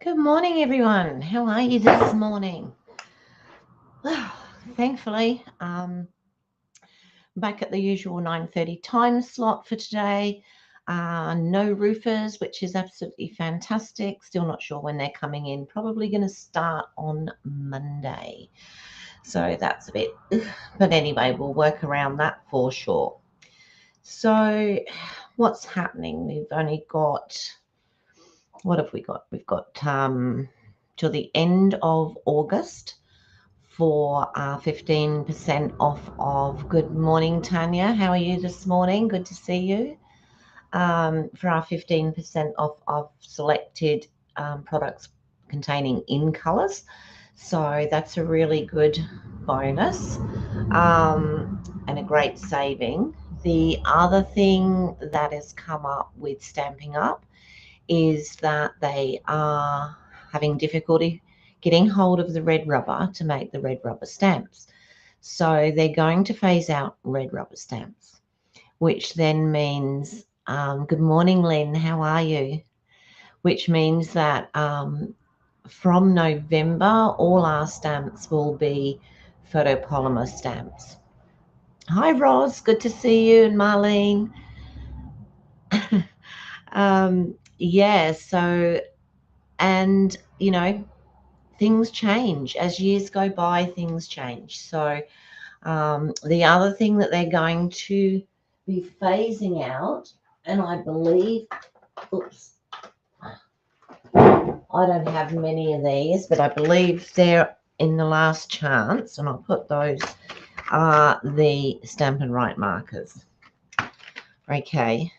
Good morning, everyone. How are you this morning? Well, thankfully, back at the usual 9:30 time slot for today. No roofers, which is absolutely fantastic. Still not sure when they're coming in. Probably going to start on Monday. So that's a bit, but anyway, we'll work around that for sure. So what's happening? We've only got, what have we got? We've got till the end of August for 15% off of Good Morning, Tanya. How are you this morning? Good to see you. For our 15% off of selected products containing in colours. So that's a really good bonus and a great saving. The other thing that has come up with Stamping Up is that they are having difficulty getting hold of the red rubber to make the red rubber stamps. So they're going to phase out red rubber stamps, which then means, good morning, Lynn, how are you? Which means that from November, all our stamps will be photopolymer stamps. Hi, Roz, good to see you, and Marlene. Yeah, so, and, things change. As years go by, things change. So the other thing that they're going to be phasing out, and I believe, oops, I don't have many of these, but I believe they're in the last chance, and I'll put those are the Stampin' Right markers. Okay,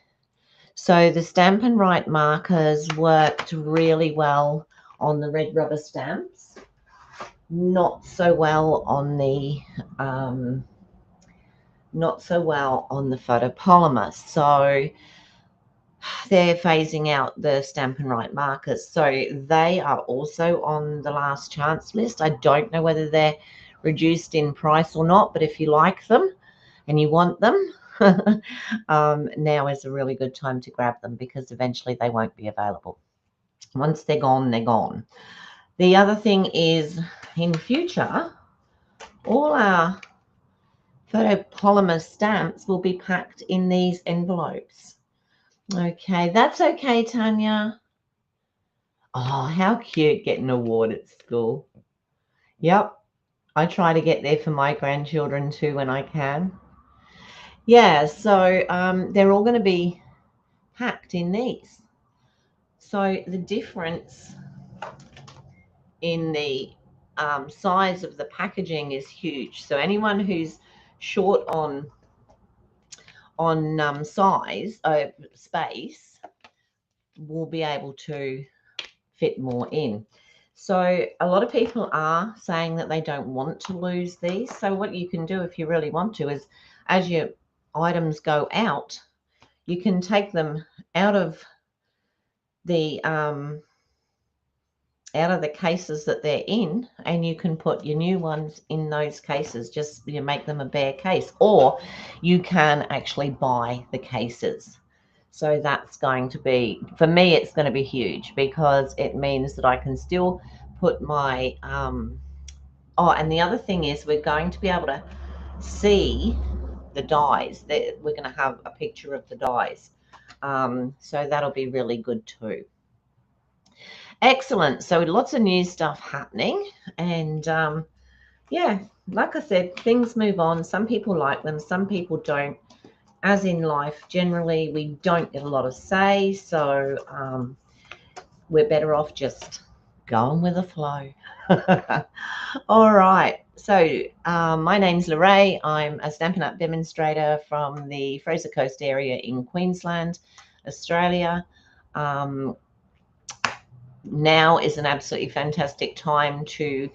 so the Stampin' Right markers worked really well on the red rubber stamps, not so well on the photopolymer. So they're phasing out the Stampin' Right markers. So they are also on the last chance list. I don't know whether they're reduced in price or not, but if you like them and you want them, now is a really good time to grab them because eventually they won't be available. Once they're gone, they're gone. The other thing is, in future, all our photopolymer stamps will be packed in these envelopes. Okay, that's okay, Tanya. Oh, how cute, getting an award at school. Yep, I try to get there for my grandchildren too when I can. Yeah, so they're all going to be packed in these. So the difference in the size of the packaging is huge. So anyone who's short on size, space, will be able to fit more in. So a lot of people are saying that they don't want to lose these. So what you can do if you really want to is, as your items go out, you can take them out of the cases that they're in, and you can put your new ones in those cases. Just make them a bare case, or you can actually buy the cases. So that's going to be, for me, it's going to be huge because it means that I can still put my oh, and the other thing is we're going to be able to see the dies. We're going to have a picture of the dies, so that'll be really good too. Excellent. So lots of new stuff happening, and yeah, like I said, things move on. Some people like them, some people don't. As in life, generally we don't get a lot of say, so we're better off just going with the flow. All right, so my name's Lorraine. I'm a Stampin' Up demonstrator from the Fraser Coast area in Queensland, Australia. Now is an absolutely fantastic time to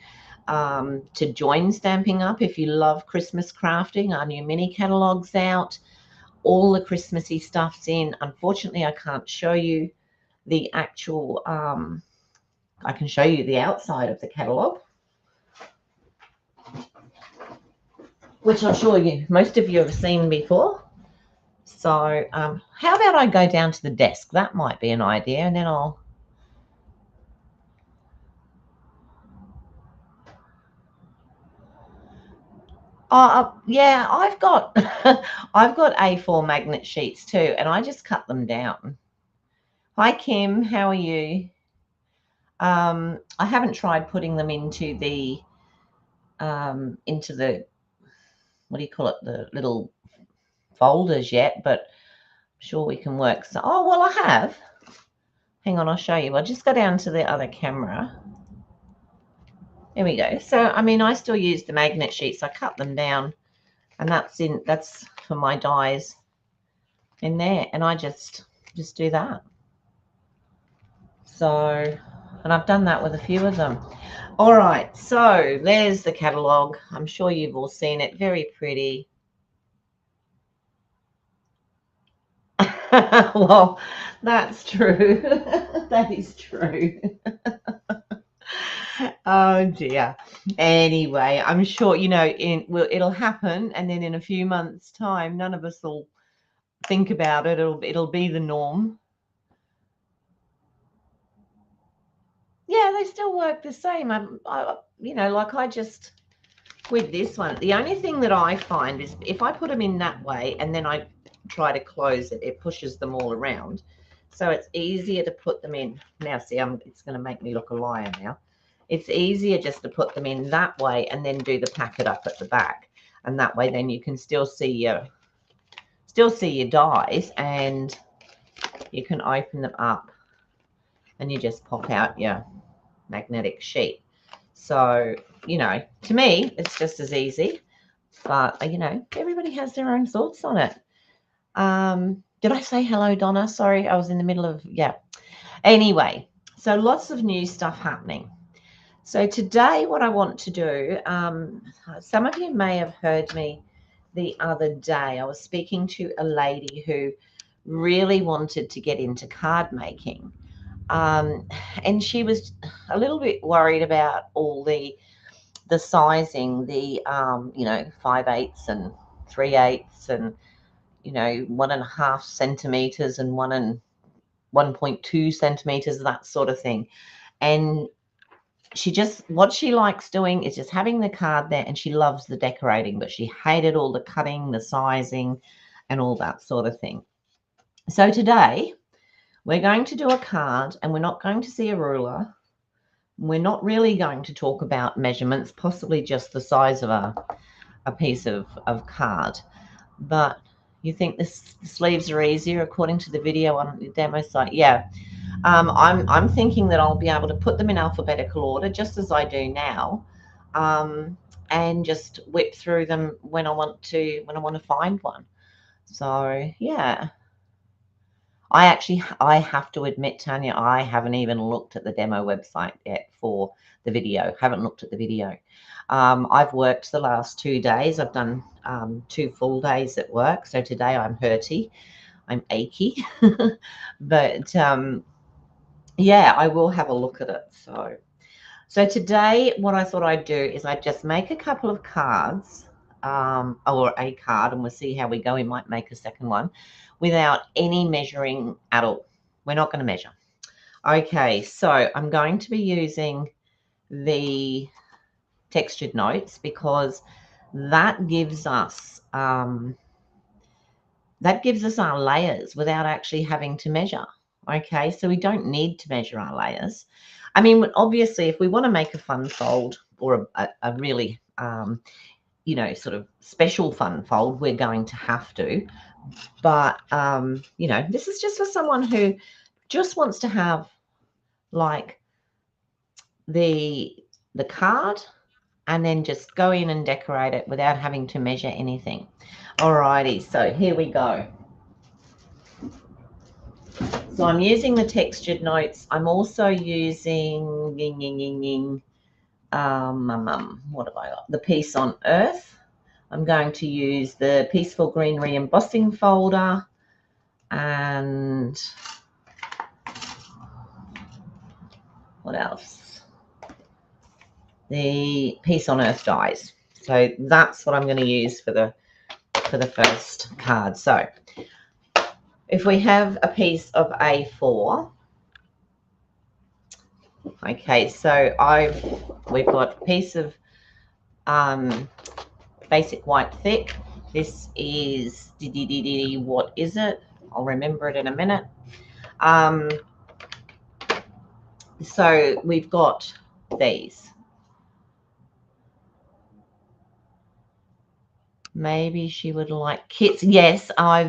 join Stamping Up. If you love Christmas crafting, our new mini catalogue's out. All the Christmassy stuff's in. Unfortunately, I can't show you the actual, I can show you the outside of the catalogue, which I'm sure most of you have seen before. So how about I go down to the desk? That might be an idea, and then I'll Yeah, I've got I've got A4 magnet sheets too, and I just cut them down. Hi Kim, how are you? I haven't tried putting them into the what do you call it, the little folders yet, but I'm sure we can work. So, oh well, I have. Hang on, I'll show you. I'll just go down to the other camera. There we go. So I mean, I still use the magnet sheets. I cut them down, and that's for my dies in there, and I just do that. So, and I've done that with a few of them. All right, so there's the catalogue. I'm sure you've all seen it. Very pretty. Well, that's true. That is true. Oh dear. Anyway, I'm sure it'll happen, and then in a few months' time, none of us will think about it. It'll be the norm. Yeah, they still work the same. I just with this one, the only thing that I find is if I put them in that way and then I try to close it, it pushes them all around. So it's easier to put them in. Now, see, it's going to make me look a liar now. It's easier just to put them in that way and then do the packet up at the back. And that way then you can still see your dies, and you can open them up and you just pop out your magnetic sheet. So, to me, it's just as easy, but, everybody has their own thoughts on it. Did I say hello, Donna? Sorry, I was in the middle of, yeah. Anyway, so lots of new stuff happening. So today what I want to do, some of you may have heard me the other day. I was speaking to a lady who really wanted to get into card making. And she was a little bit worried about all the sizing, the 5/8 and 3/8 and 1.5 centimeters and 1.2 centimeters, that sort of thing. And what she likes doing is just having the card there, and she loves the decorating, but she hated all the cutting, the sizing, and all that sort of thing. So today we're going to do a card, and we're not going to see a ruler. We're not really going to talk about measurements, possibly just the size of a piece of card. But you think the sleeves are easier according to the video on the demo site? Yeah. I'm thinking that I'll be able to put them in alphabetical order, just as I do now, and just whip through them when I want to find one. So yeah. I have to admit, Tanya, I haven't even looked at the demo website yet for the video. Haven't looked at the video. I've worked the last 2 days. I've done 2 full days at work. So today I'm hurty. I'm achy. But yeah, I will have a look at it. So today what I thought I'd do is I'd just make a couple of cards, or a card, and we'll see how we go. We might make a second one without any measuring at all. We're not going to measure. Okay, so I'm going to be using the textured notes because that gives us our layers without actually having to measure. Okay, so we don't need to measure our layers. I mean, obviously, if we want to make a fun fold or a really, sort of special fun fold, we're going to have to. But, this is just for someone who just wants to have, like, the card and then just go in and decorate it without having to measure anything. Alrighty, so here we go. So I'm using the textured notes. I'm also using what have I got? The Piece on Earth. I'm going to use the Peaceful Greenery embossing folder, and what else? The Piece on Earth dies. So that's what I'm going to use for the first card. So if we have a piece of A4, okay, so we've got a piece of basic white thick. This is, what is it? I'll remember it in a minute. So we've got these. Maybe she would like kits. Yes, I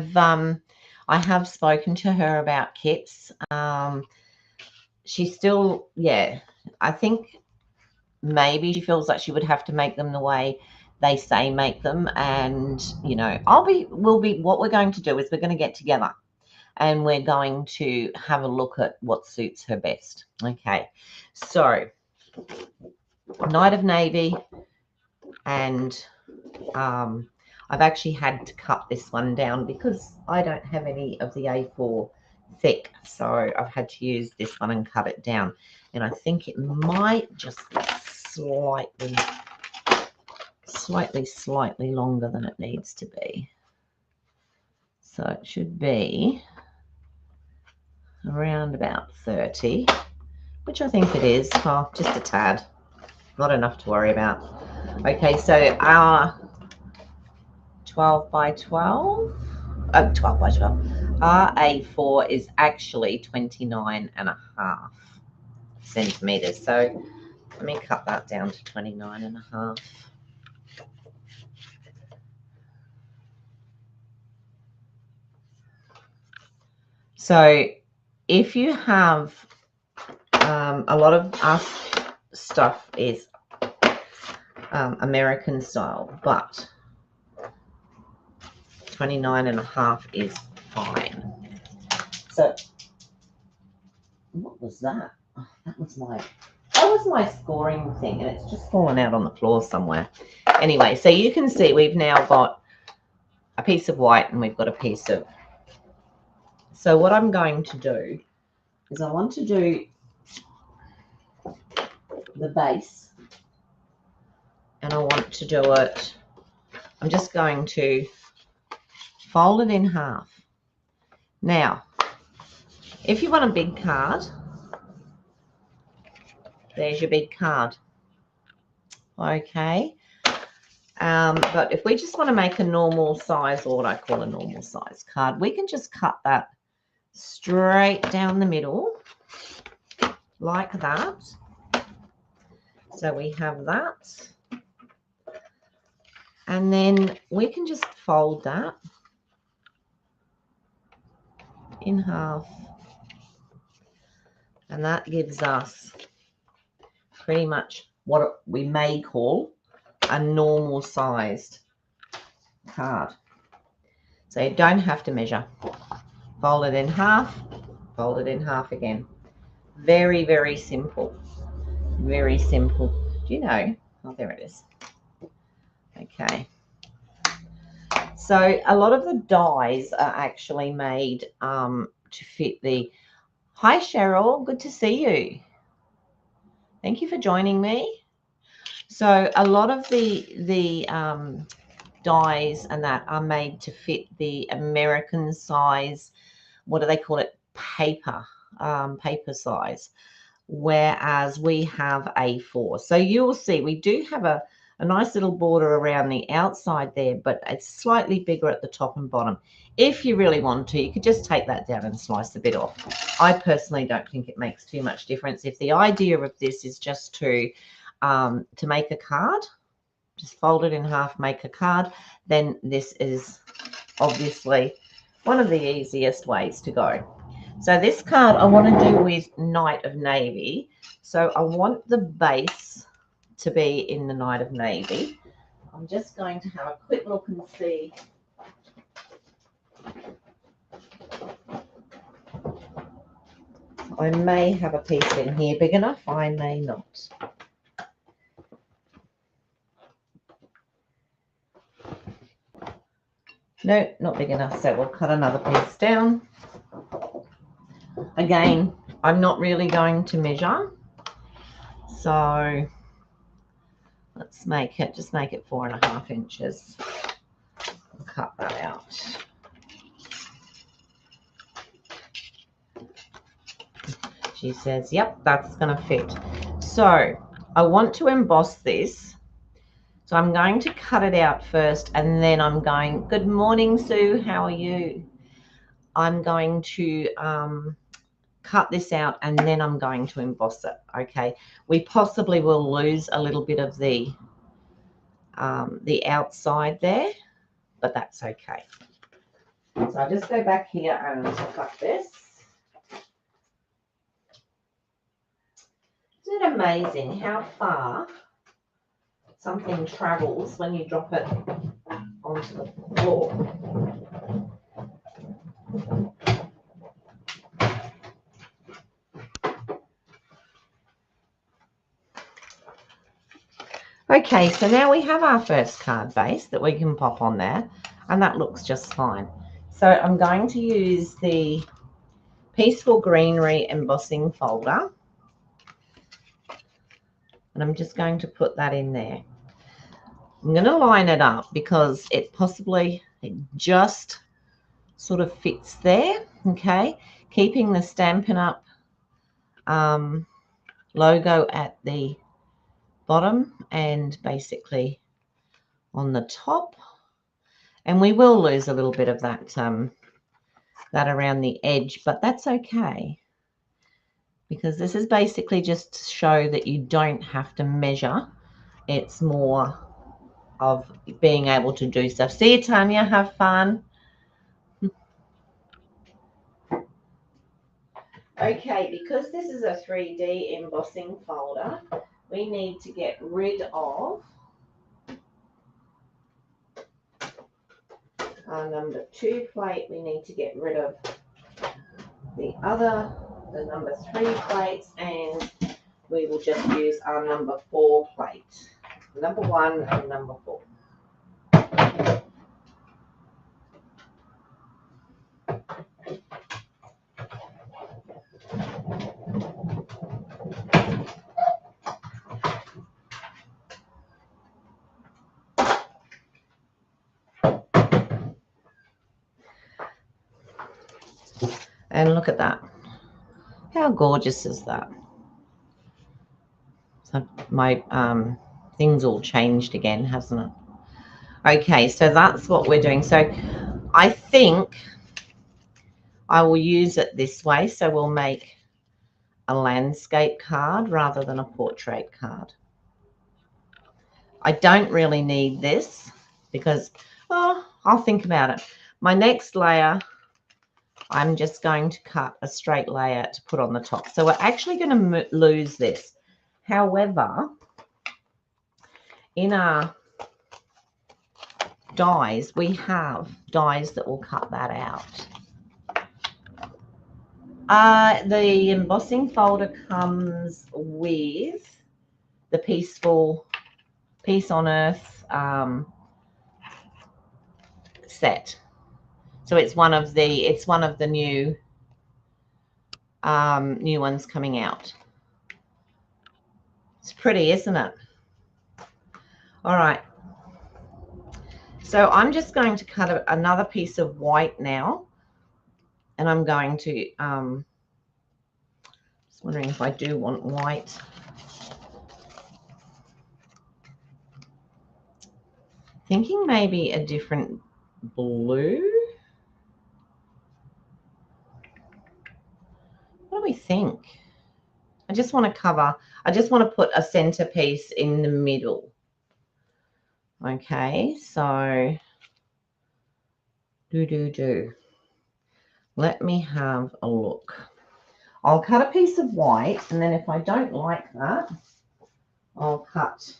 have spoken to her about kits. She's still, yeah, I think maybe she feels like she would have to make them the way they say make them. And, you know, what we're going to do is we're going to get together and we're going to have a look at what suits her best. Okay, so Night of Navy, and I've actually had to cut this one down because I don't have any of the A4 thick, so I've had to use this one and cut it down. And I think it might just be slightly longer than it needs to be. So it should be around about 30, which I think it is. Oh, just a tad, not enough to worry about. Okay, so our 12 by 12, 12 by 12, our A4 is actually 29.5 centimeters. So let me cut that down to 29.5. So if you have a lot of our stuff is American style, but 29.5 is fine. So what was that? Oh, that was my scoring thing, and it's just fallen out on the floor somewhere. Anyway, so you can see we've now got a piece of white and we've got a piece of. So what I'm going to do is I want to do the base, and I want to do it. I'm just going to fold it in half. Now, if you want a big card, there's your big card. Okay. But if we just want to make a normal size, or what I call a normal size card, we can just cut that straight down the middle like that. So we have that. And then we can just fold that in half. And that gives us pretty much what we may call a normal sized card. So you don't have to measure. Fold it in half, fold it in half again. Very, very simple. Very simple. Do you know? Oh, there it is. Okay. So a lot of the dies are actually made to fit the. Hi, Cheryl. Good to see you. Thank you for joining me. So a lot of the dies and that are made to fit the American size. What do they call it? Paper size. Whereas we have A4. So you'll see we do have a nice little border around the outside there, but it's slightly bigger at the top and bottom. If you really want to, you could just take that down and slice a bit off. I personally don't think it makes too much difference. If the idea of this is just to make a card, just fold it in half, make a card, then this is obviously one of the easiest ways to go. So this card I want to do with Night of Navy. So I want the base to be in the Night of Navy. I'm just going to have a quick look and see. I may have a piece in here big enough. I may not. No, not big enough. So we'll cut another piece down. Again, I'm not really going to measure. So let's make it, just make it 4.5 inches. I'll cut that out. She says, yep, that's going to fit. So I want to emboss this. So I'm going to cut it out first, and then I'm going, good morning, Sue, how are you? I'm going to cut this out, and then I'm going to emboss it, okay? We possibly will lose a little bit of the outside there, but that's okay. So I just go back here and cut this. Isn't it amazing how far something travels when you drop it onto the floor? Okay, so now we have our first card base that we can pop on there, and that looks just fine. So I'm going to use the Peaceful Greenery embossing folder, and I'm just going to put that in there. I'm going to line it up because it just sort of fits there, okay? Keeping the Stampin' Up logo at the bottom and basically on the top. And we will lose a little bit of that that around the edge, but that's okay, because this is basically just to show that you don't have to measure. It's more of being able to do stuff. See you, Tanya, have fun. Okay, because this is a 3D embossing folder, we need to get rid of our number 2 plate. We need to get rid of the number 3 plates, and we will just use our number 4 plate. Number 1 and number 4. And look at that. How gorgeous is that? So my thing's all changed again, hasn't it? Okay, so that's what we're doing. So I think I will use it this way. So we'll make a landscape card rather than a portrait card. I don't really need this because, I'll think about it. My next layer, I'm just going to cut a straight layer to put on the top. So we're actually going to lose this. However, in our dies, we have dies that will cut that out. The embossing folder comes with the Peace on Earth set. So it's one of the new new ones coming out. It's pretty, isn't it? All right. So I'm just going to cut another piece of white now, and I'm going to just wondering if I do want white. Thinking maybe a different blue. What do we think? I just want to put a centerpiece in the middle. Okay, so let me have a look. I'll cut a piece of white, and then if I don't like that, I'll cut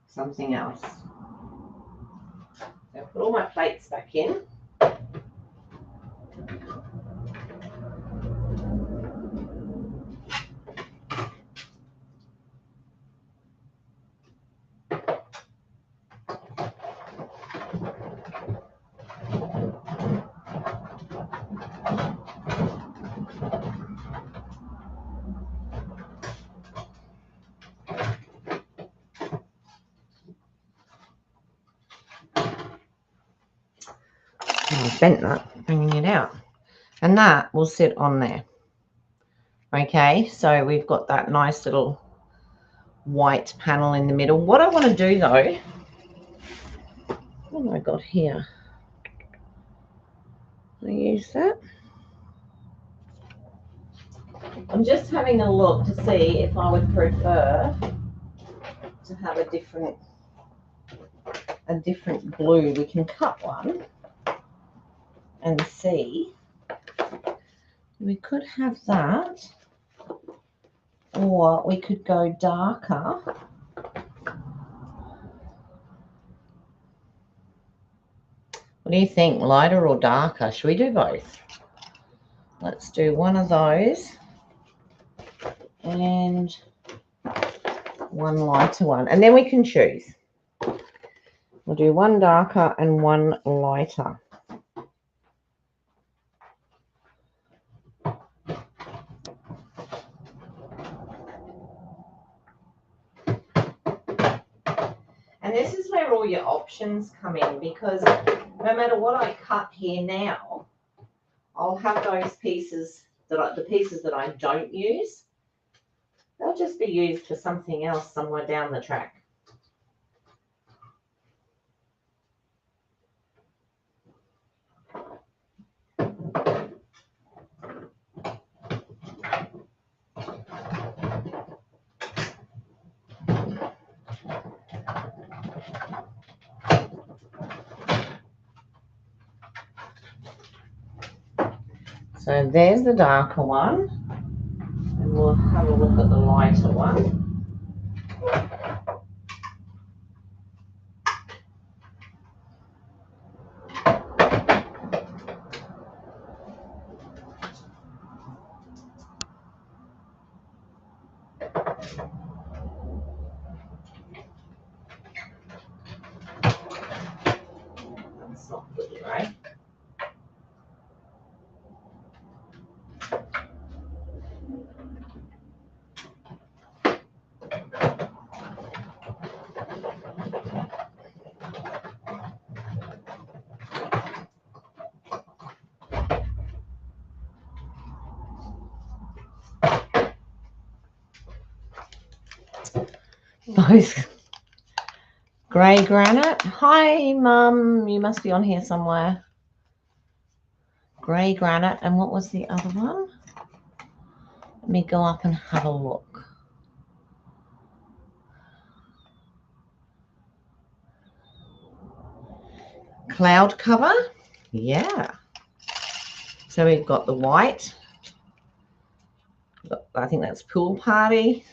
something else. I'll put all my plates back in. I bent that, bringing it out, and that will sit on there. Okay, so we've got that nice little white panel in the middle. What I want to do though, what have I got here? I use that. I'm just having a look to see if I would prefer to have a different glue. We can cut one and see. We could have that, or we could go darker. What do you think, lighter or darker? Should we do both? Let's do one of those and one lighter one, and then we can choose. We'll do one darker and one lighter. And this is where all your options come in, because no matter what I cut here now, I'll have those pieces the pieces that I don't use, they'll just be used for something else somewhere down the track. So there's the darker one, and we'll have a look at the lighter one. That's not good, right? Both grey granite. Hi, Mum. You must be on here somewhere. Grey granite. And what was the other one? Let me go up and have a look. Cloud cover. Yeah. So we've got the white. I think that's Pool Party.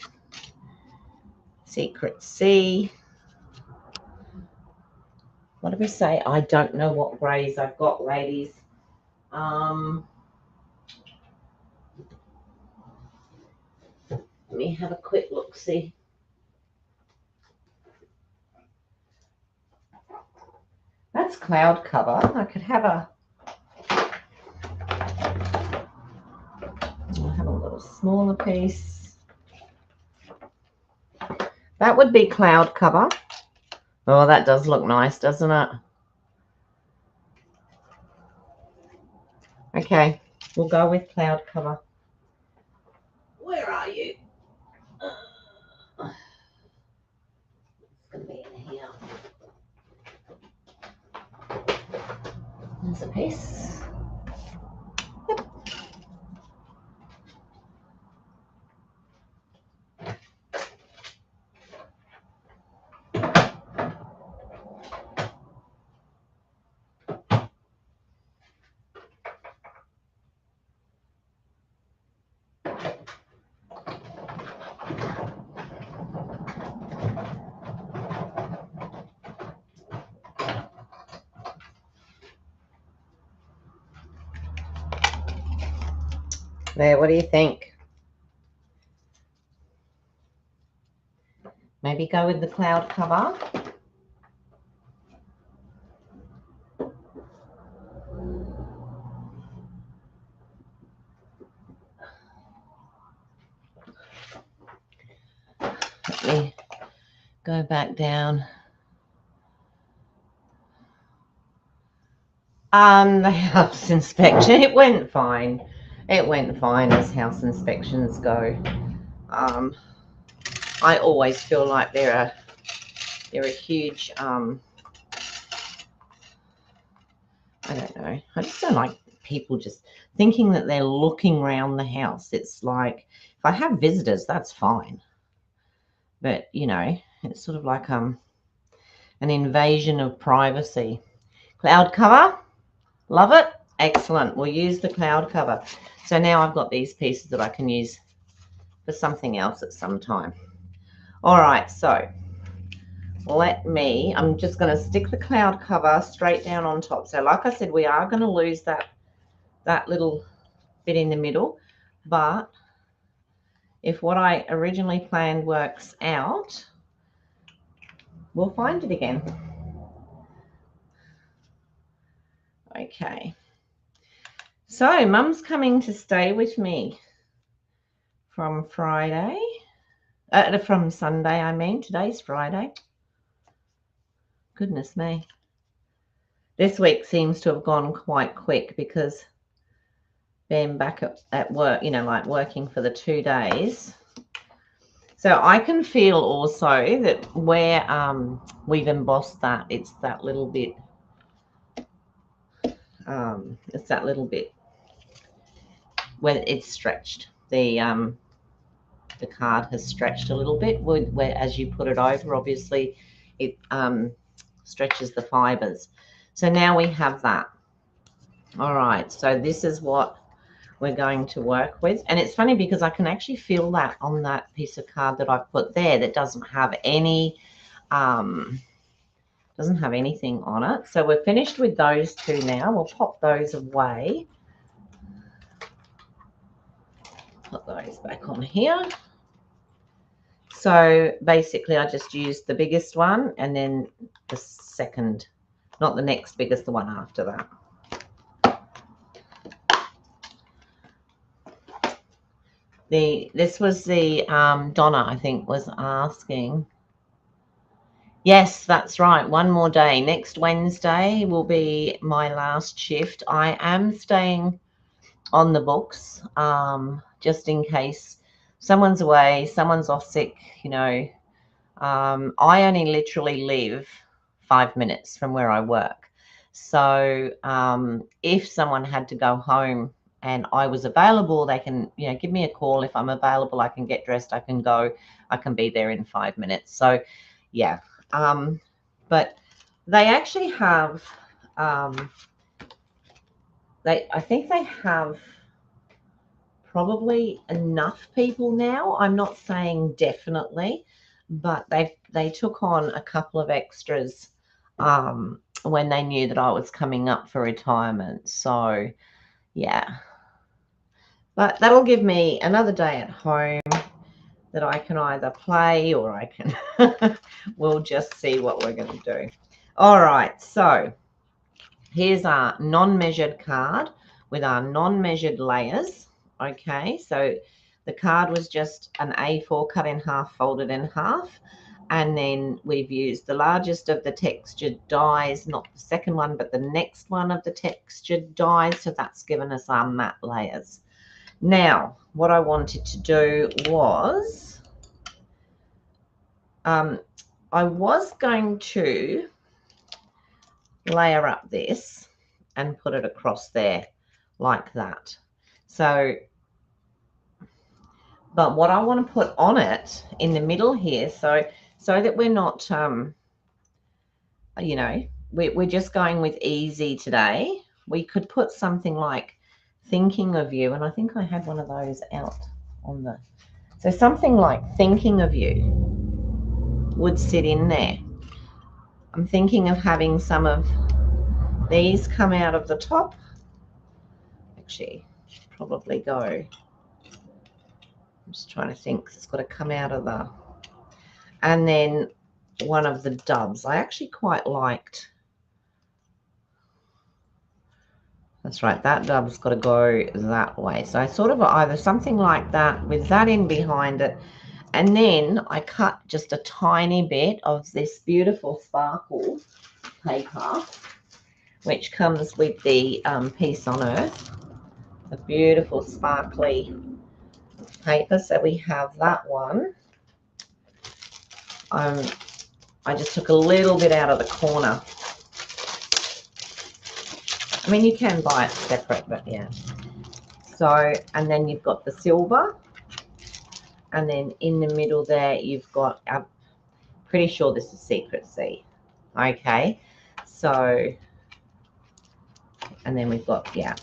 Secret Sea. What did we say? I don't know what greys I've got, ladies. Let me have a quick look, see. That's cloud cover. I could have I'll have a little smaller piece. That would be cloud cover. Oh, that does look nice, doesn't it? Okay, we'll go with cloud cover. Where are you? It's going to be in here. There's a piece. Yep. There, what do you think? Maybe go with the cloud cover. Let me go back down. The house inspection, it went fine. It went fine as house inspections go. I always feel like they're a huge, I don't know. I just don't like people just thinking that they're looking around the house. It's like, if I have visitors, that's fine. But, you know, it's sort of like an invasion of privacy. Cloud cover, love it. Excellent. We'll use the cloud cover. So now I've got these pieces that I can use for something else at some time. All right, so I'm just going to stick the cloud cover straight down on top. So like I said, we are going to lose that little bit in the middle, but if what I originally planned works out, we'll find it again. Okay. So Mum's coming to stay with me from Friday. From Sunday, I mean. Today's Friday. Goodness me. This week seems to have gone quite quick because being back at work, you know, like working for the 2 days. So I can feel also that where we've embossed that, it's that little bit, when it's stretched. The card has stretched a little bit where as you put it over, obviously it stretches the fibers. So now we have that. All right, so this is what we're going to work with. And it's funny because I can actually feel that on that piece of card that I've put there that doesn't have anything on it. So we're finished with those two now. We'll pop those away. Put those back on here. So basically I just used the biggest one and then the second, not the next biggest, the one after that. This was the Donna, I think, was asking. Yes, that's right. One more day. Next Wednesday will be my last shift. I am staying on the books just in case someone's away, someone's off sick, you know. I only literally live 5 minutes from where I work. So if someone had to go home and I was available, they can, you know, give me a call. If I'm available, I can get dressed, I can go, I can be there in 5 minutes. So yeah, but they actually have, I think they have probably enough people now. I'm not saying definitely, but they took on a couple of extras when they knew that I was coming up for retirement. So yeah, but that'll give me another day at home that I can either play or I can we'll just see what we're going to do. All right, so here's our non-measured card with our non-measured layers. Okay, so the card was just an A4 cut in half, folded in half, and then we've used the largest of the textured dies, not the second one, but the next one of the textured dies, so that's given us our matte layers. Now, what I wanted to do was, I was going to layer up this and put it across there like that. So, but what I want to put on it in the middle here, so that we're not, you know, we're just going with easy today. We could put something like thinking of you, and I think I had one of those out on the, so something like thinking of you would sit in there. I'm thinking of having some of these come out of the top. Actually, probably go, I'm just trying to think, it's got to come out of the, and then one of the doves. I actually quite liked, that's right, that dove's got to go that way. So I sort of either something like that with that in behind it, and then I cut just a tiny bit of this beautiful sparkle paper, which comes with the Peace on Earth, a beautiful sparkly paper. So we have that one, I just took a little bit out of the corner. I mean, you can buy it separate, but yeah. So, and then you've got the silver, and then in the middle there you've got, I'm pretty sure this is Secret Sea. Okay, so, and then we've got, yeah,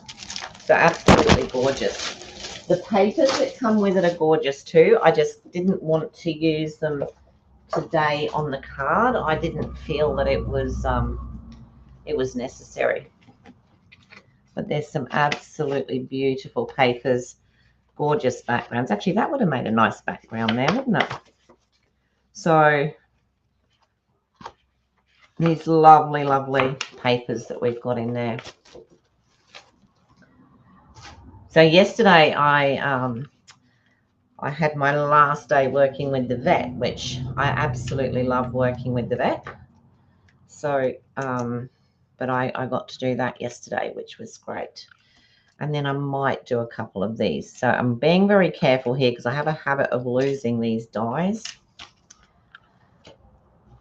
so absolutely gorgeous. The papers that come with it are gorgeous too. I just didn't want to use them today on the card. I didn't feel that it was necessary. But there's some absolutely beautiful papers, gorgeous backgrounds. Actually, that would have made a nice background there, wouldn't it? So these lovely, lovely papers that we've got in there. So yesterday I had my last day working with the vet, which I absolutely love working with the vet. So, but I got to do that yesterday, which was great. And then I might do a couple of these. So I'm being very careful here because I have a habit of losing these dies.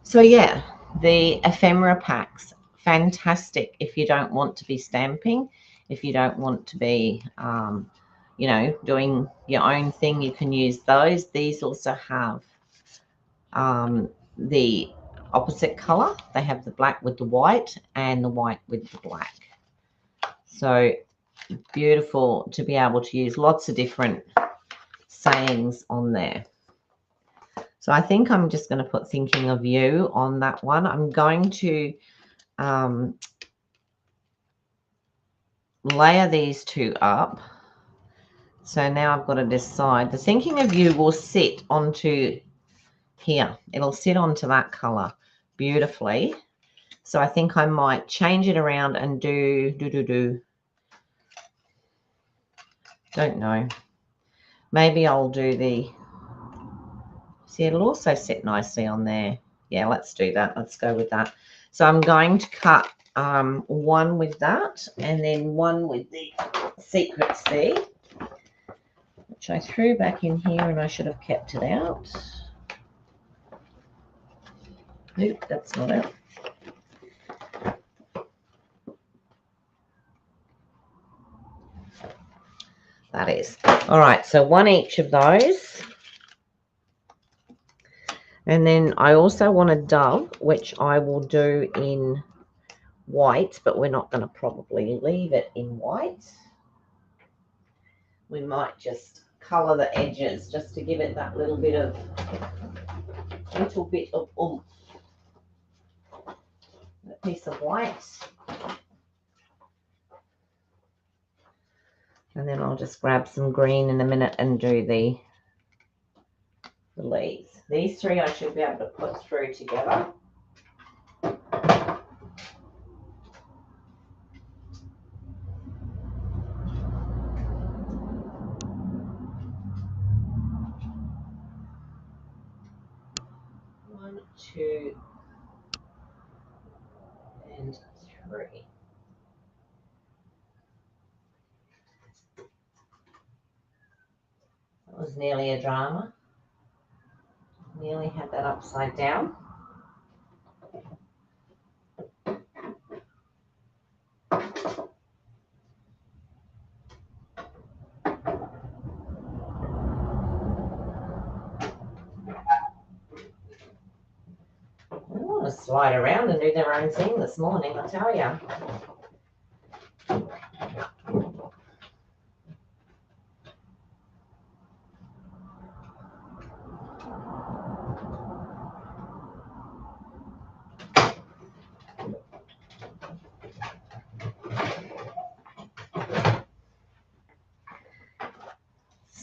So yeah, the ephemera packs, fantastic if you don't want to be stamping, if you don't want to be, you know, doing your own thing, you can use those. These also have the opposite color. They have the black with the white and the white with the black. So beautiful to be able to use lots of different sayings on there. So I think I'm just going to put thinking of you on that one. I'm going to layer these two up. So now I've got to decide. The thinking of you will sit onto here. It'll sit onto that color beautifully. So I think I might change it around and don't know. Maybe I'll do the, see, it'll also sit nicely on there. Yeah, let's do that. Let's go with that. So I'm going to cut one with that and then one with the Secret Sea, which I threw back in here and I should have kept it out. Nope, that's not out. That is. All right, so one each of those. And then I also want a dove, which I will do in white, but we're not going to probably leave it in white. We might just colour the edges just to give it that little bit of oomph. A piece of white. And then I'll just grab some green in a minute and do the leaves. These three I should be able to put through together. One, two, and three. That was nearly a drama. Nearly had that upside down. They want to slide around and do their own thing this morning, I tell you.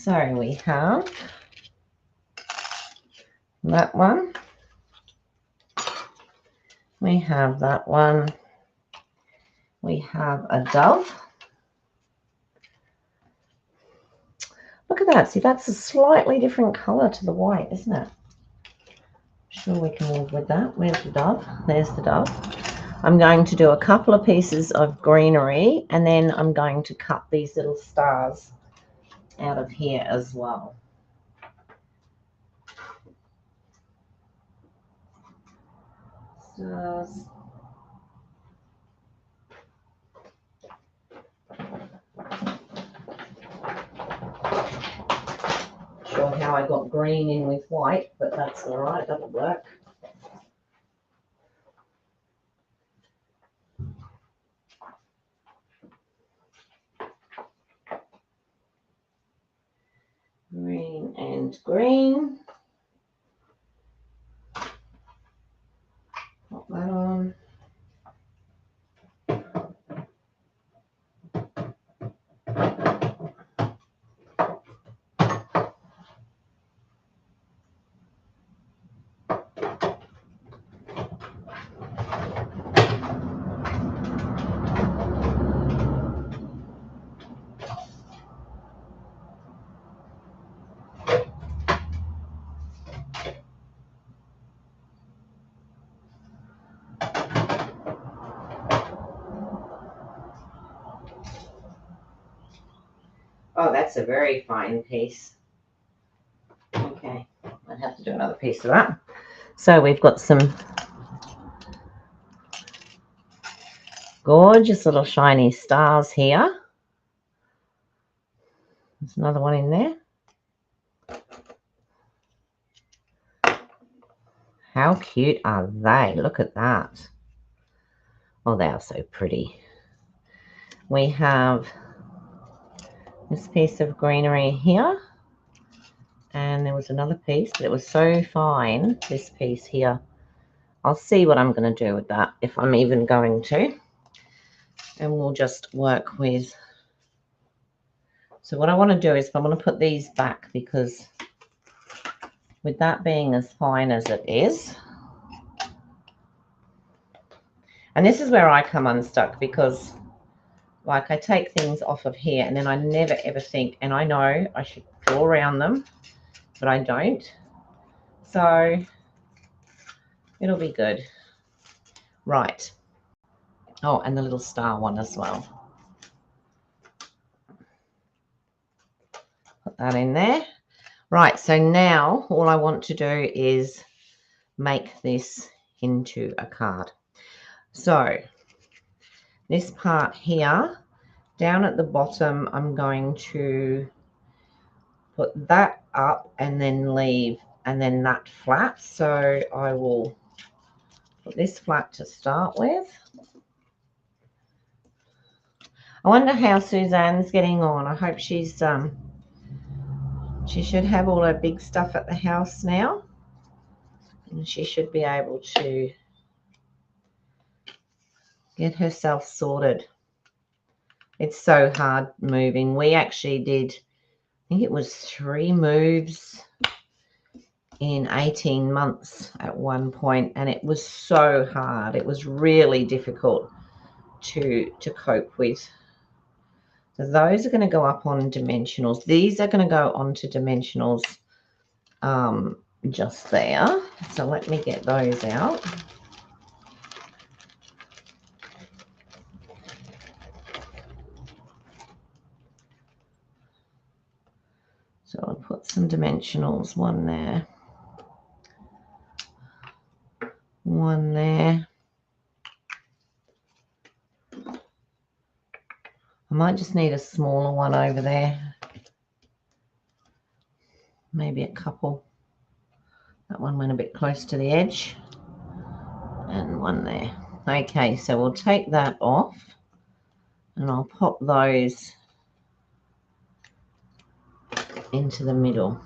So we have that one. We have that one. We have a dove. Look at that. See, that's a slightly different color to the white, isn't it? Sure we can live with that. Where's the dove? There's the dove. I'm going to do a couple of pieces of greenery and then I'm going to cut these little stars out of here as well. stars. Not sure how I got green in with white, but that's all right, that'll work. Green and green. Pop that on. Oh, that's a very fine piece. Okay, I'd have to do another piece of that. So we've got some gorgeous little shiny stars here. There's another one in there. How cute are they? Look at that. Oh, they are so pretty. We have this piece of greenery here. And there was another piece, but it was so fine, this piece here. I'll see what I'm going to do with that, if I'm even going to. And we'll just work with... So what I want to do is I want to put these back, because with that being as fine as it is... And this is where I come unstuck, because like I take things off of here and then I never ever think, and I know I should draw around them, but I don't. So it'll be good. Right. Oh, and the little star one as well. Put that in there. Right, so now all I want to do is make this into a card. So this part here, down at the bottom, I'm going to put that up and then leave, and then that flat. So I will put this flat to start with. I wonder how Suzanne's getting on. I hope she's she should have all her big stuff at the house now, and she should be able to get herself sorted. It's so hard moving. We actually did, I think it was 3 moves in 18 months at one point, and it was so hard. It was really difficult to cope with. So those are going to go up on dimensionals. These are going to go onto dimensionals just there. So let me get those out. So I'll put some dimensionals, one there, one there. I might just need a smaller one over there. Maybe a couple. That one went a bit close to the edge. And one there. Okay, so we'll take that off and I'll pop those into the middle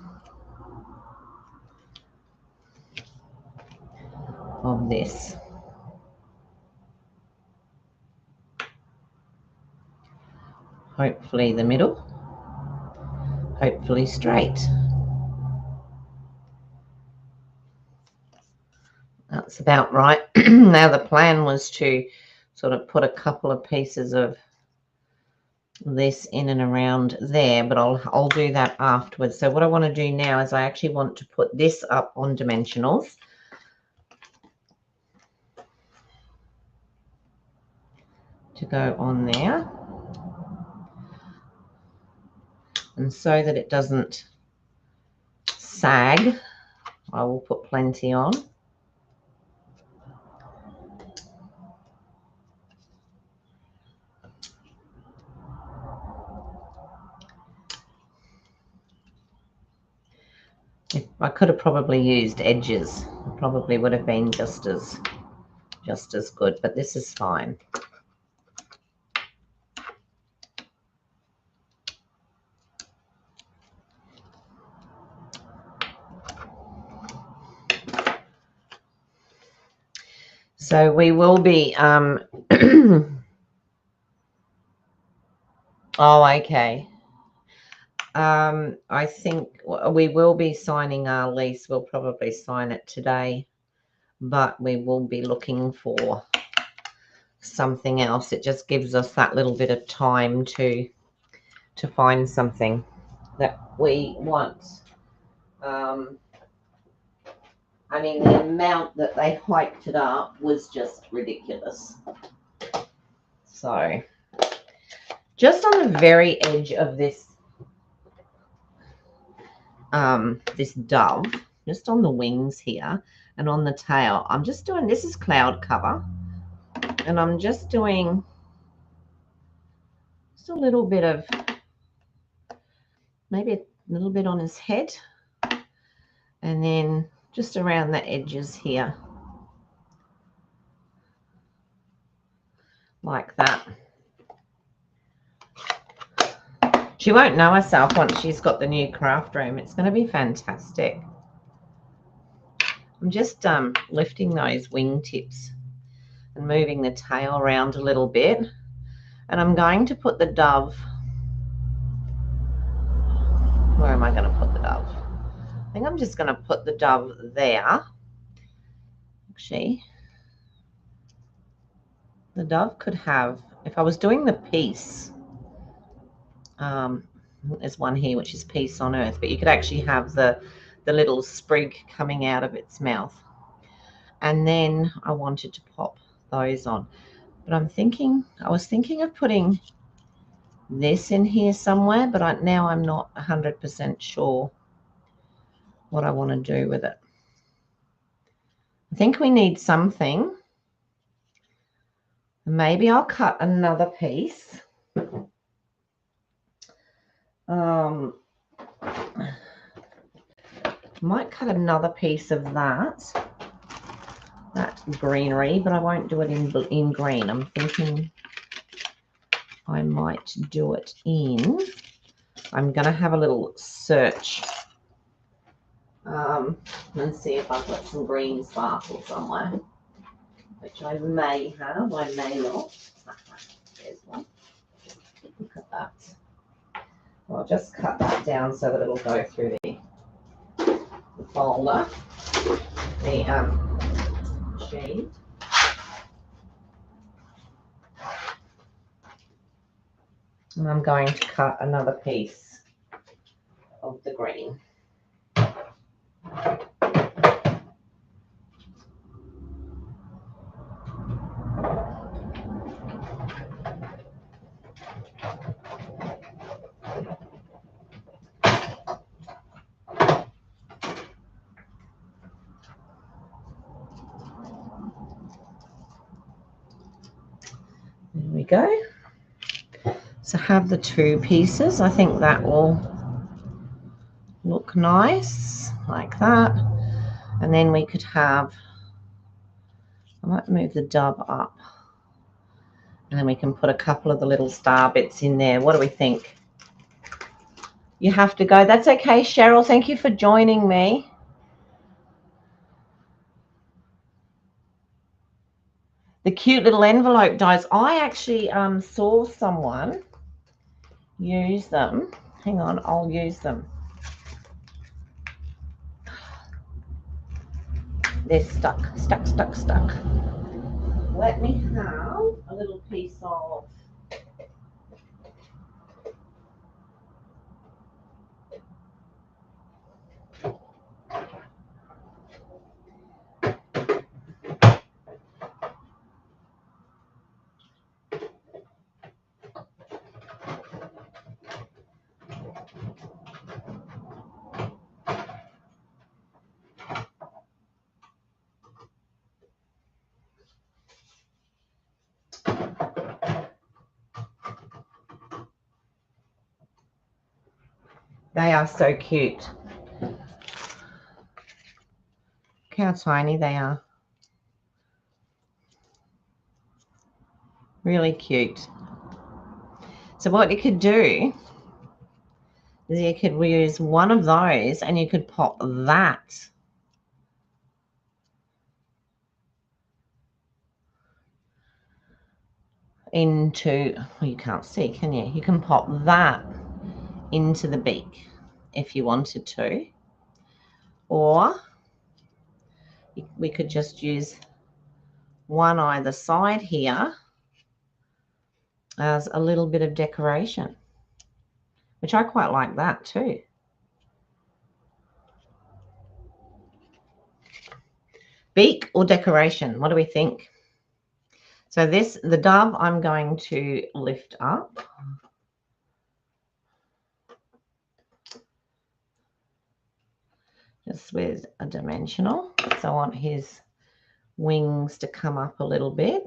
of this. Hopefully the middle. Hopefully straight. That's about right. Now the plan was to sort of put a couple of pieces of this in and around there, but I'll do that afterwards. So what I want to do now is I actually want to put this up on dimensionals. To go on there. And so that it doesn't sag, I will put plenty on. I could have probably used edges. It probably would have been just as good, but this is fine. So we will be oh, okay. I think we will be signing our lease. We'll probably sign it today, but we will be looking for something else. It just gives us that little bit of time to find something that we want. I mean, the amount that they hiked it up was just ridiculous. So just on the very edge of this this dove, just on the wings here and on the tail, I'm just doing, this is cloud cover, and I'm just doing just a little bit of, maybe a little bit on his head, and then just around the edges here, like that. She won't know herself once she's got the new craft room. It's going to be fantastic. I'm just lifting those wing tips and moving the tail around a little bit. And I'm going to put the dove. Where am I going to put the dove? I think I'm just going to put the dove there. Actually, the dove could have, if I was doing the piece, there's one here which is peace on earth, but you could actually have the little sprig coming out of its mouth. And then I wanted to pop those on. But I was thinking of putting this in here somewhere, but now I'm not 100% sure what I want to do with it. I think we need something. Maybe I'll cut another piece. Might cut another piece of that greenery, but I won't do it in green. I'm thinking I might do it in, I'm going to have a little search and see if I've got some green sparkle somewhere, which I may have, I may not. There's one. Look at that. I'll just cut that down so that it'll go through the folder, the sheet. And I'm going to cut another piece of the green. There we go. So have the two pieces. I think that will look nice, like that. And then we could have, I might move the dove up, and then we can put a couple of the little star bits in there. What do we think? You have to go. That's okay, Cheryl. Thank you for joining me. The cute little envelope dies. I actually saw someone use them. Hang on, I'll use them. They're stuck. Let me have a little piece of they are so cute. Look how tiny they are. Really cute. So what you could do is you could use one of those and you could pop that into, well, you can't see, can you? You can pop that into the beak if you wanted to. Or we could just use one either side here as a little bit of decoration, which I quite like that too. Beak or decoration, what do we think? So the dove I'm going to lift up. Just with a dimensional. So I want his wings to come up a little bit.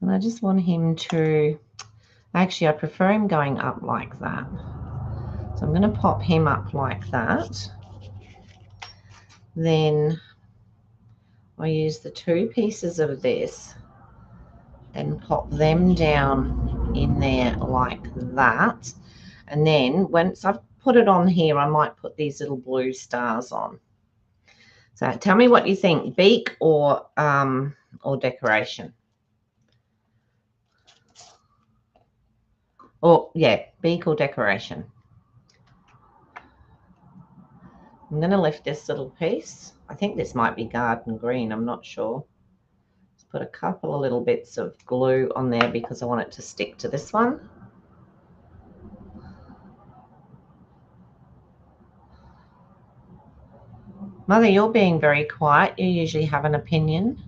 And I just want him to, actually I prefer him going up like that. So I'm going to pop him up like that. Then I use the two pieces of this and pop them down in there like that. And then once I've put it on here, I might put these little blue stars on. So tell me what you think, beak or decoration. Or yeah, beak or decoration. I'm going to lift this little piece. I think this might be garden green. I'm not sure. Let's put a couple of little bits of glue on there because I want it to stick to this one. Mother, you're being very quiet. You usually have an opinion.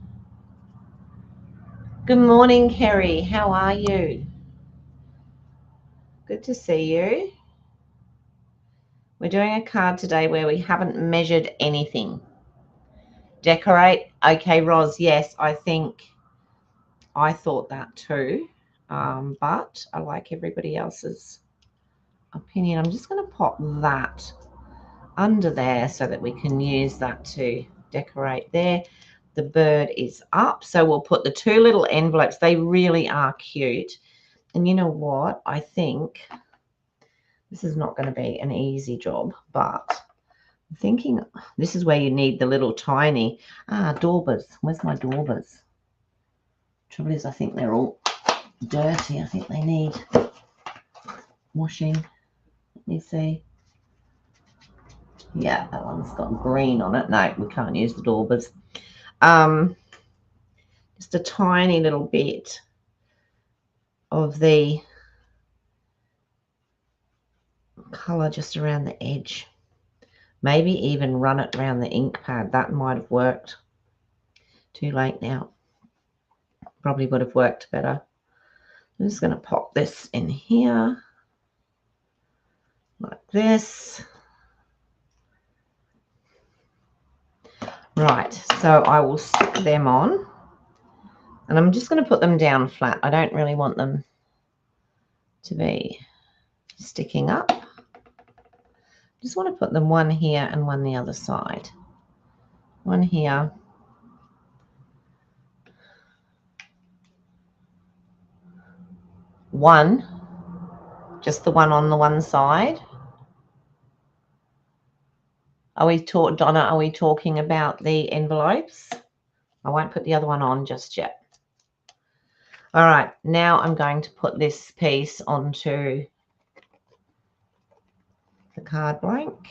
Good morning, Kerry. How are you? Good to see you. We're doing a card today where we haven't measured anything. Decorate. Okay, Roz, yes, I think I thought that too, but I like everybody else's opinion. I'm just going to pop that under there so that we can use that to decorate there. The bird is up, so we'll put the two little envelopes. They really are cute. And you know what? I think this is not going to be an easy job, but I'm thinking this is where you need the little tiny daubers. Where's my daubers? Trouble is, I think they're all dirty. I think they need washing. Let me see. Yeah, that one's got green on it. No, we can't use the daubers. Just a tiny little bit of the color just around the edge. Maybe even run it around the ink pad. That might have worked. Too late now. Probably would have worked better. I'm just going to pop this in here like this. Right, so I will stick them on. And I'm just going to put them down flat. I don't really want them to be sticking up. Just want to put them one here and one the other side. One here. One. Just the one on the one side. Donna, are we talking about the envelopes? I won't put the other one on just yet. All right, now I'm going to put this piece onto the card blank.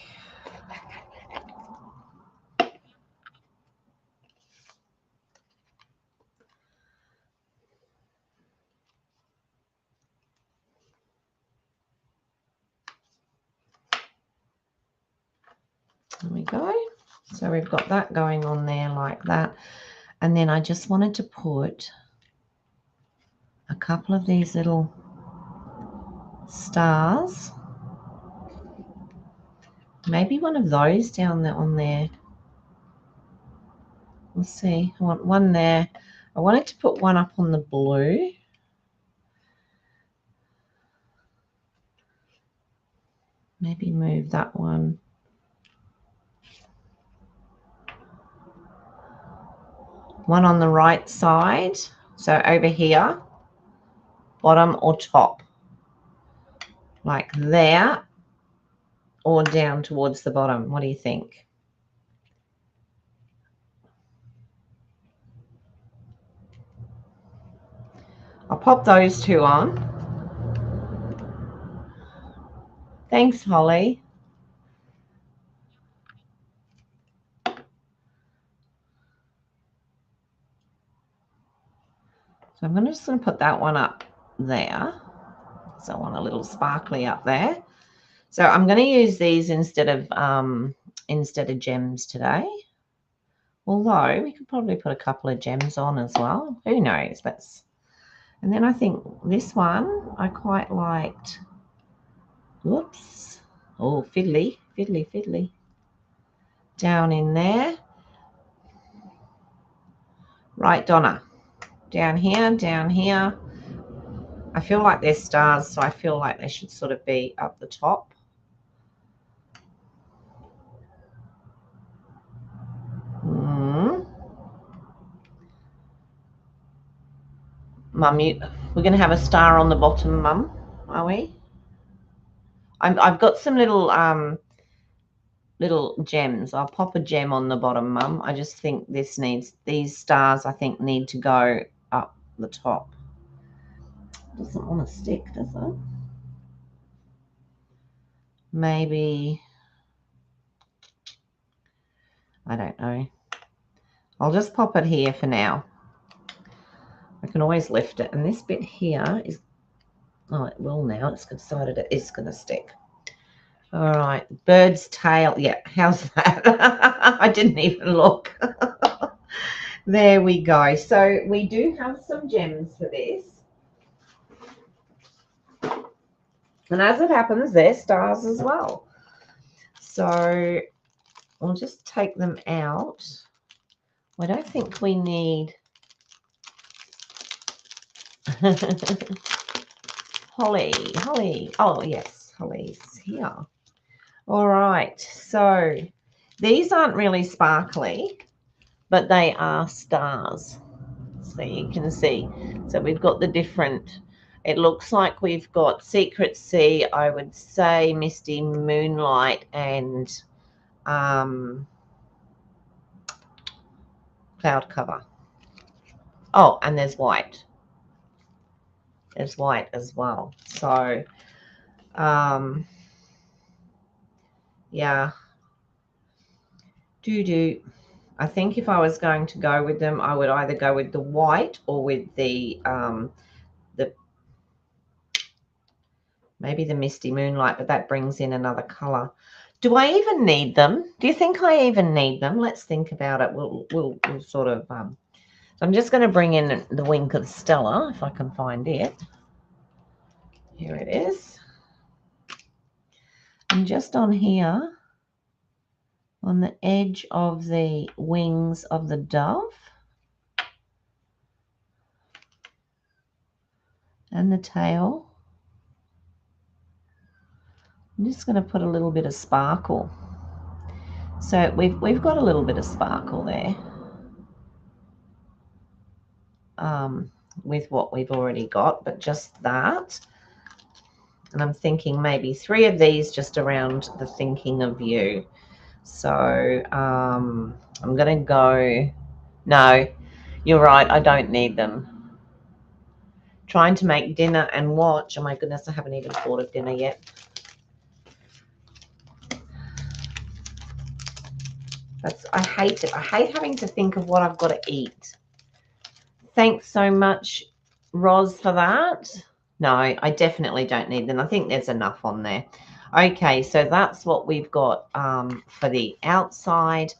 There we go. So we've got that going on there like that. And then I just wanted to put a couple of these little stars. Maybe one of those down there on there. Let's see. I want one there. I wanted to put one up on the blue. Maybe move that one one on the right side, so over here, bottom or top, like there, or down towards the bottom. What do you think? I'll pop those two on. Thanks, Holly. So I'm just going to put that one up there. So I want a little sparkly up there. So I'm going to use these instead of gems today. Although we could probably put a couple of gems on as well. Who knows? And then I think this one I quite liked. Whoops. Oh, fiddly, fiddly, fiddly. Down in there. Right, Donna. Down here, down here. I feel like they're stars, so I feel like they should sort of be up the top. Mum, we're going to have a star on the bottom, Mum, are we? I've got some little gems. I'll pop a gem on the bottom, Mum. I just think these stars, I think, need to go up the top. Doesn't want to stick, does it? Maybe, I don't know. I'll just pop it here for now. I can always lift it. And this bit here is, oh, it will now. It's decided it is going to stick. All right, bird's tail. Yeah, how's that? I didn't even look. There we go. So we do have some gems for this. And as it happens, they're stars as well. So we'll just take them out. I don't think we need Holly. Oh, yes, Holly's here. All right. So these aren't really sparkly, but they are stars. So you can see. So we've got the different, it looks like we've got Secret Sea, I would say Misty Moonlight, and cloud cover. Oh, and there's white. There's white as well. So yeah, I think if I was going to go with them, I would either go with the white or with the maybe the Misty Moonlight, but that brings in another color. Do I even need them? Do you think I even need them? Let's think about it. We'll sort of so I'm just going to bring in the Wink of Stella if I can find it. Here it is. And just on here, on the edge of the wings of the dove and the tail, I'm just going to put a little bit of sparkle. So we've got a little bit of sparkle there with what we've already got, but just that. And I'm thinking maybe 3 of these just around the thinking of you. So I'm going to go, no, you're right, I don't need them. Trying to make dinner and watch. Oh my goodness, I haven't even thought of dinner yet. I hate it. I hate having to think of what I've got to eat. Thanks so much, Roz, for that. No, I definitely don't need them. I think there's enough on there. Okay, so that's what we've got for the outside.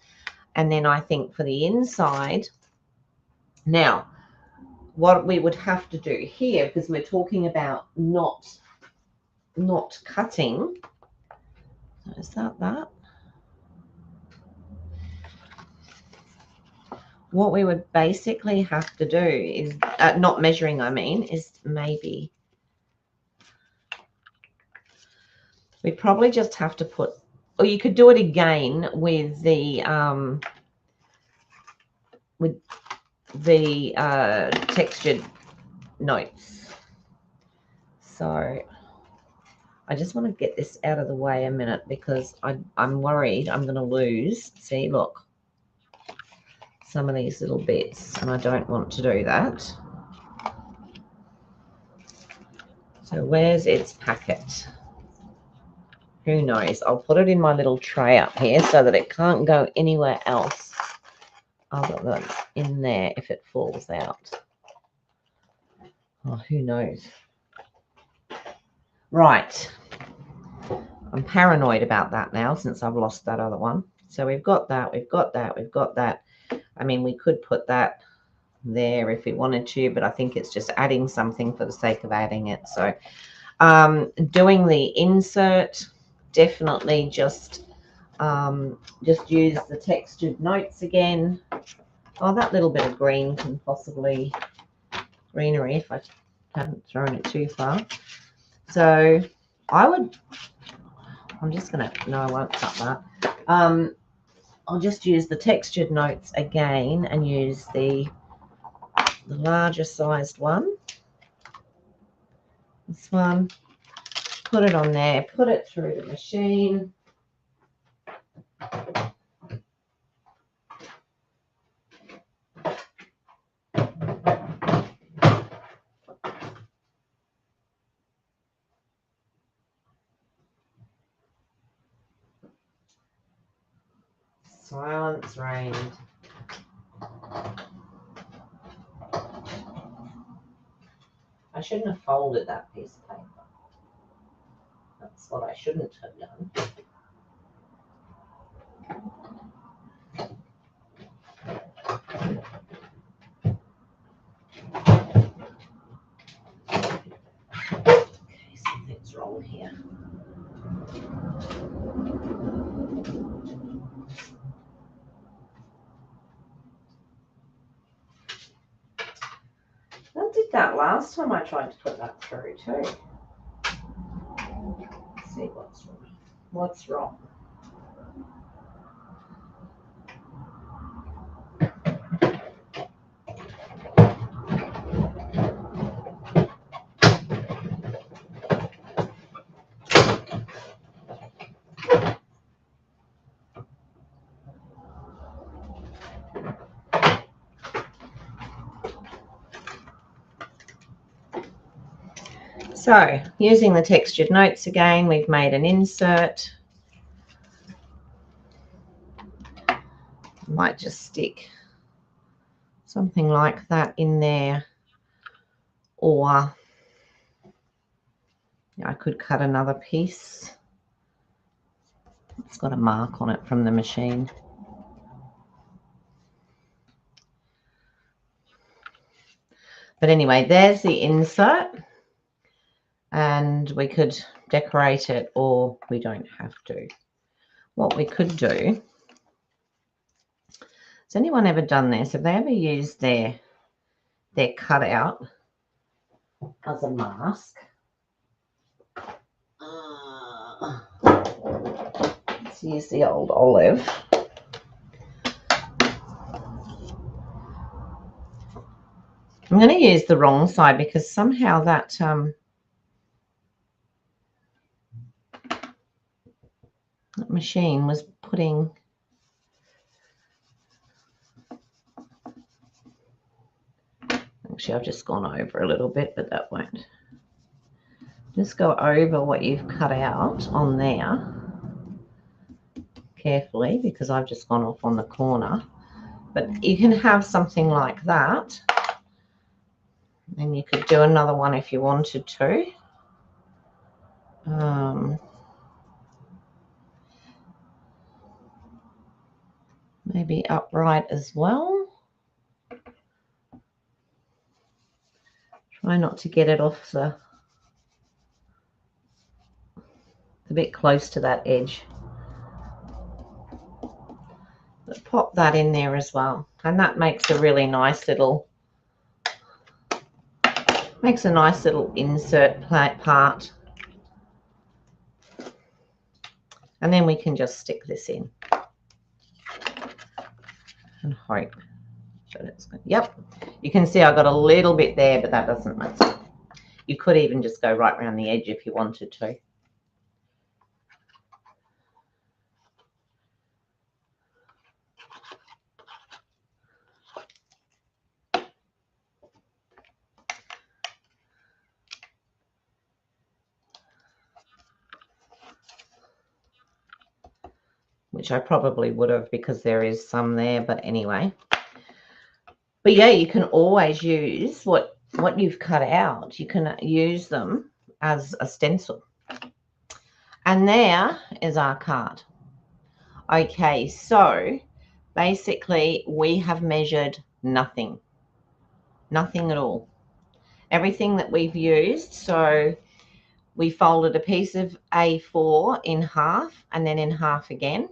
And then I think for the inside, now, what we would have to do here, because we're talking about not cutting. Is that? What we would basically have to do is, not measuring, I mean, is maybe, we probably just have to put, or you could do it again with the, the textured notes. So I just want to get this out of the way a minute because I'm worried I'm going to lose. See, look, some of these little bits, and I don't want to do that. So where's its packet? Who knows? I'll put it in my little tray up here so that it can't go anywhere else other than in there if it falls out. Oh, who knows? Right. I'm paranoid about that now since I've lost that other one. So we've got that, we've got that, we've got that. I mean, we could put that there if we wanted to, but I think it's just adding something for the sake of adding it. So doing the insert, definitely just use the textured notes again. Oh, that little bit of green can possibly, greenery if I haven't thrown it too far. So I'm just going to, no, I won't cut that. I'll just use the textured notes again and use the larger sized one. This one, put it on there, put it through the machine. Silence reigned. I shouldn't have folded that piece of paper. That's what I shouldn't have done. Okay, something's wrong here. I did that last time I tried to put that through too. Let's see what's wrong. What's wrong? So, using the textured notes again, we've made an insert. Might just stick something like that in there, or I could cut another piece. It's got a mark on it from the machine. But anyway, there's the insert, and we could decorate it or we don't have to. What we could do, has anyone ever done this? Have they ever used their cutout as a mask? Let's use the old olive. I'm going to use the wrong side because somehow that that machine was putting actually I've just gone over a little bit, but that won't. Just go over what you've cut out on there carefully because I've just gone off on the corner. But you can have something like that, and you could do another one if you wanted to. Maybe upright as well. Try not to get it off a bit close to that edge. But pop that in there as well, and that makes a really nice little insert part. And then we can just stick this in and hope sure that's good. Yep, you can see I got a little bit there, but that doesn't matter. You could even just go right around the edge if you wanted to. Which I probably would have because there is some there, but anyway. But yeah, you can always use what you've cut out. You can use them as a stencil. And there is our card. Okay, so basically we have measured nothing at all. Everything that we've used, so we folded a piece of A4 in half and then in half again.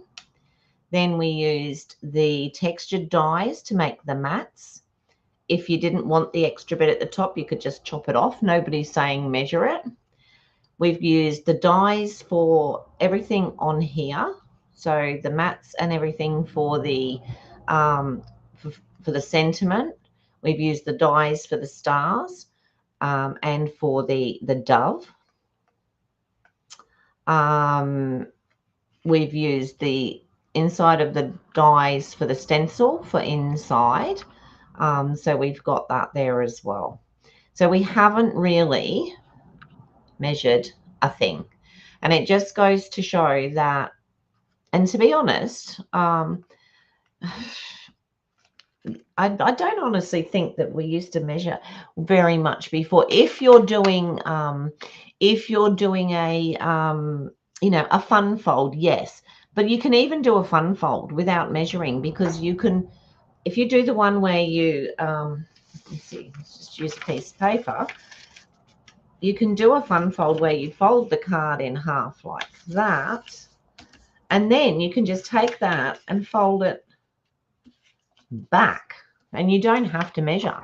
Then we used the textured dies to make the mats. If you didn't want the extra bit at the top, you could just chop it off. Nobody's saying measure it. We've used the dies for everything on here. So the mats and everything for the sentiment. We've used the dies for the stars and for the dove. We've used the inside of the dies for the stencil for inside. So we've got that there as well. So we haven't really measured a thing. And it just goes to show that, and to be honest, I don't honestly think that we used to measure very much before. If you're doing a a fun fold, yes, but you can even do a fun fold without measuring, because you can, if you do the one where you let me see, let's just use a piece of paper. You can do a fun fold where you fold the card in half like that, and then you can just take that and fold it back, and you don't have to measure.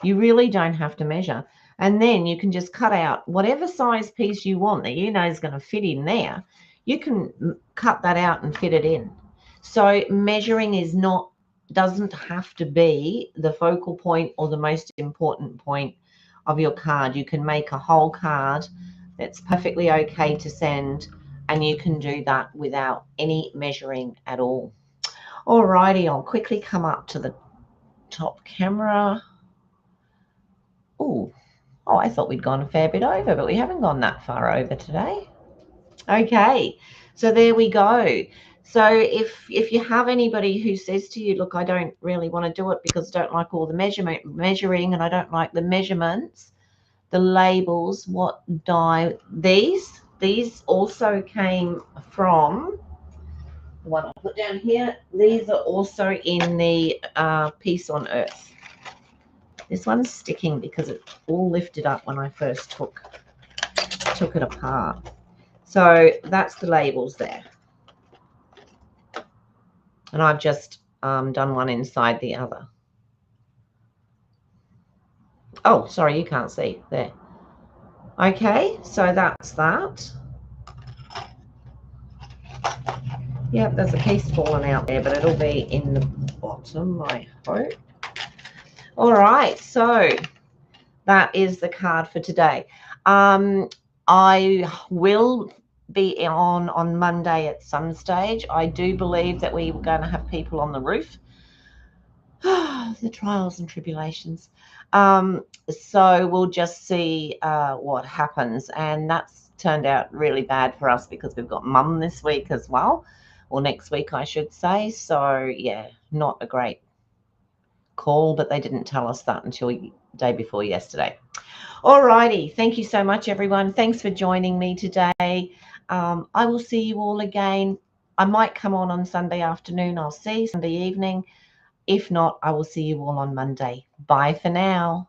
You really don't have to measure. And then you can just cut out whatever size piece you want that you know is going to fit in there. You can cut that out and fit it in. So measuring doesn't have to be the focal point or the most important point of your card. You can make a whole card that's perfectly okay to send, and you can do that without any measuring at all. Alrighty, I'll quickly come up to the top camera. Oh, I thought we'd gone a fair bit over, but we haven't gone that far over today. Okay, so there we go. So if you have anybody who says to you, look, I don't really want to do it because I don't like all the measuring, and I don't like the measurements, the labels, what die, these also came from the one I put down here. These are also in the Peace on Earth. This one's sticking because it all lifted up when I first took it apart. So that's the labels there. And I've just done one inside the other. Oh, sorry, you can't see there. Okay, so that's that. Yep, there's a piece falling out there, but it'll be in the bottom, I hope. All right, so that is the card for today. I will be on Monday at some stage. I do believe that we were going to have people on the roof. The trials and tribulations. So we'll just see what happens. And that's turned out really bad for us because we've got Mum this week as well, or next week, I should say. So, yeah, not a great call, but they didn't tell us that until the day before yesterday. All righty. Thank you so much, everyone. Thanks for joining me today. I will see you all again. I might come on Sunday afternoon. I'll see Sunday evening. If not, I will see you all on Monday. Bye for now.